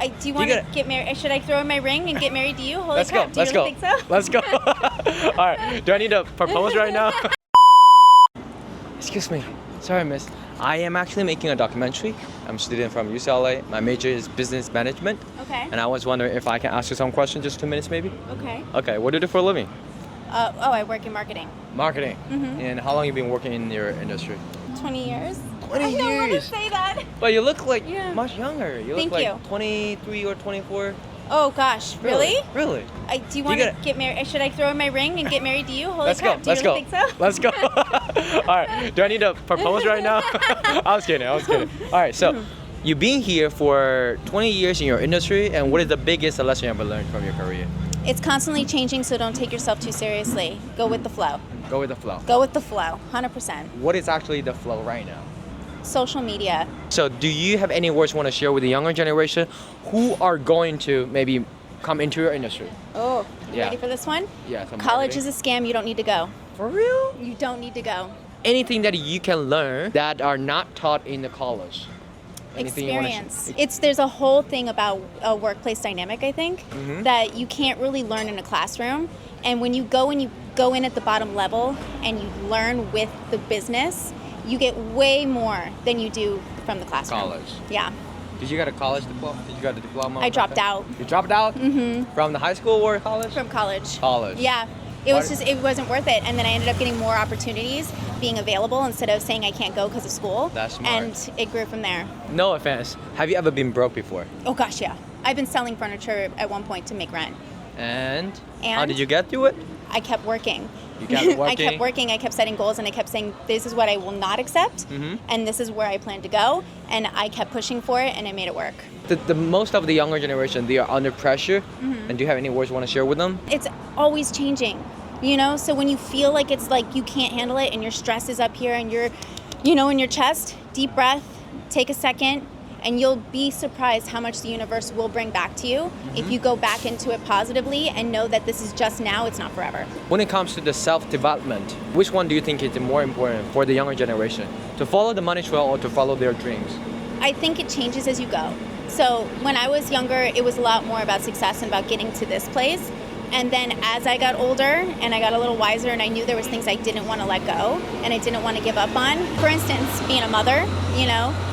Do you want to get married? Should I throw in my ring and get married to you? Holy Let's crap, go. do you Let's really go. think so? Let's go. All right. Do I need to propose right now? Excuse me. Sorry, miss. I am actually making a documentary. I'm a student from UCLA. My major is business management. Okay. And I was wondering if I can ask you some questions, just 2 minutes maybe? Okay. Okay. What do you do for a living? I work in marketing. Marketing. Mm-hmm. And how long have you been working in your industry? 20 years. 20 I don't want to years. say that. But you look like Yeah. much younger. You look Thank like you. 23 or 24. Oh gosh, really? Really? Do you want to gotta- get married? Should I throw in my ring and get married to you? Holy Let's crap, go. do you Let's really go. think so? Let's go. All right. Do I need to propose right now? I was kidding. All right. So, you've been here for 20 years in your industry, and what is the biggest lesson you ever learned from your career? It's constantly changing, so don't take yourself too seriously. Go with the flow. Go with the flow. Go with the flow, 100%. What is actually the flow right now? Social media. So, do you have any words you want to share with the younger generation who are going to maybe come into your industry? Oh, you Yeah. ready for this one? Yeah. some College marketing. is a scam. You don't need to go. For real? You don't need to go. Anything that you can learn that are not taught in the college. Anything you wanna Experience. There's a whole thing about a workplace dynamic, I think, Mhm. that you can't really learn in a classroom. And when you go in at the bottom level and you learn with the business, you get way more than you do from the classroom. College. Yeah. Did you get a college diploma? Did you get a diploma? I dropped out You dropped out? Mhm. From the high school or college? from college. College. Yeah. It wasn't worth it. And then I ended up getting more opportunities being available instead of saying I can't go because of school. That's smart. And it grew from there. No offense. Have you ever been broke before? Oh gosh, yeah. I've been selling furniture at one point to make rent. And how And? did you get through it? I kept working. You kept I working? kept working. I kept setting goals, and I kept saying, "This is what I will not accept, Mhm. and this is where I plan to go." And I kept pushing for it, and I made it work. The most of the younger generation, they are under pressure. Mm-hmm. And do you have any words you want to share with them? It's always changing, you know. So when you feel like it's like you can't handle it, and your stress is up here, and you're, in your chest, deep breath, take a second, and you'll be surprised how much the universe will bring back to you if you go back into it positively and know that this is just now, it's not forever. When it comes to the self-development, which one do you think is more important for the younger generation? To follow the money trail or to follow their dreams? I think it changes as you go. So when I was younger, it was a lot more about success and about getting to this place. And then as I got older and I got a little wiser and I knew there was things I didn't want to let go and I didn't want to give up on. For instance, being a mother,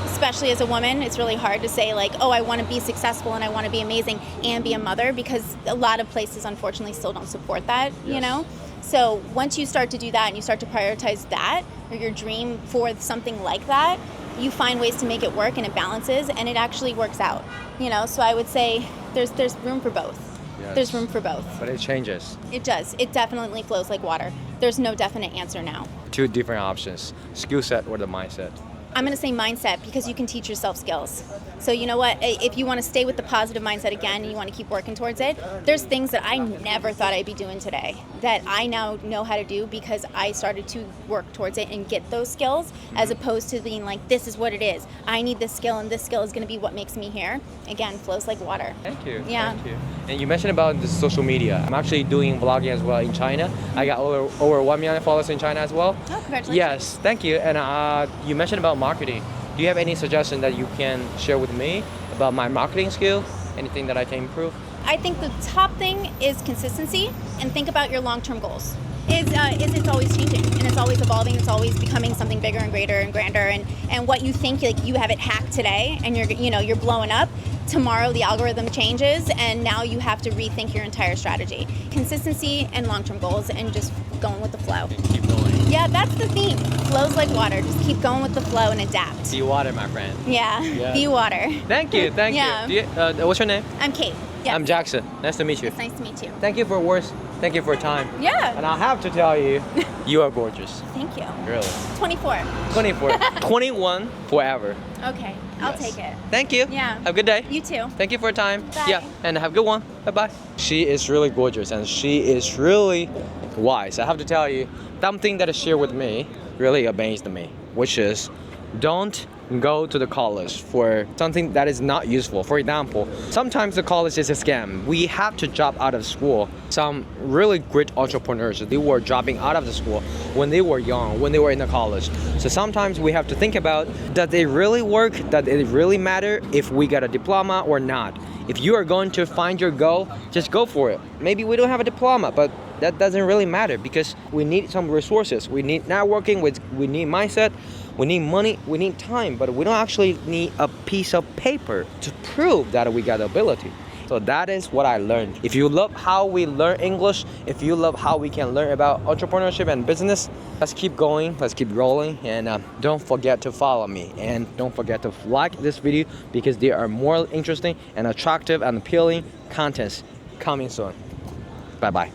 especially as a woman, it's really hard to say like, oh, I want to be successful and I want to be amazing and be a mother, because a lot of places unfortunately still don't support that, Yes. So once you start to do that and you start to prioritize that or your dream for something like that, you find ways to make it work and it balances and it actually works out. So I would say there's room for both. Yes. There's room for both. But it changes. It does. It definitely flows like water. There's no definite answer now. Two different options, skill set or the mindset. I'm going to say mindset, because you can teach yourself skills. So you know what? If you want to stay with the positive mindset again and you want to keep working towards it, there's things that I never thought I'd be doing today that I now know how to do because I started to work towards it and get those skills, as opposed to being like, this is what it is. I need this skill and this skill is going to be what makes me here. Again, flows like water. Thank you. Yeah. Thank you. And you mentioned about the social media. I'm actually doing vlogging as well in China. I got over 1 million followers in China as well. Oh, congratulations. Yes, thank you. And you mentioned about marketing. Do you have any suggestion that you can share with me about my marketing skills? Anything that I can improve? I think the top thing is consistency, and think about your long-term goals. It's always changing and it's always evolving. It's always becoming something bigger and greater and grander. And what you think like you have it hacked today, and you're blowing up. Tomorrow the algorithm changes, and now you have to rethink your entire strategy. Consistency and long-term goals, and just going with the flow. Keep going. Yeah, that's the theme. Flows like water. Just keep going with the flow and adapt. Be water, my friend. Yeah. Be water. Thank you. Yeah. you. What's your name? I'm Kate. Yes. I'm Jackson. Nice to meet you. It's nice to meet you. Thank you for words. Thank you for your time. Yeah. And I have to tell you, you are gorgeous. Thank you. Really. 24. 24. 21 forever. Okay, I'll Yes. take it. Thank you. Yeah. Have a good day. You too. Thank you for your time. Bye. Yeah, and have a good one. Bye-bye. She is really gorgeous and she is really wise. I have to tell you, something that she shared with me really amazed me, which is don't go to the college for something that is not useful. For example, sometimes the college is a scam. We have to drop out of school. Some really great entrepreneurs, they were dropping out of the school when they were young, when they were in the college. So sometimes we have to think about, does it really work? Does it really matter if we get a diploma or not? If you are going to find your goal, just go for it. Maybe we don't have a diploma, but that doesn't really matter because we need some resources. We need networking, we need mindset, we need money, we need time, but we don't actually need a piece of paper to prove that we got the ability. So that is what I learned. If you love how we learn English, if you love how we can learn about entrepreneurship and business, let's keep going, let's keep rolling, and don't forget to follow me. And don't forget to like this video because there are more interesting and attractive and appealing contents coming soon. Bye-bye.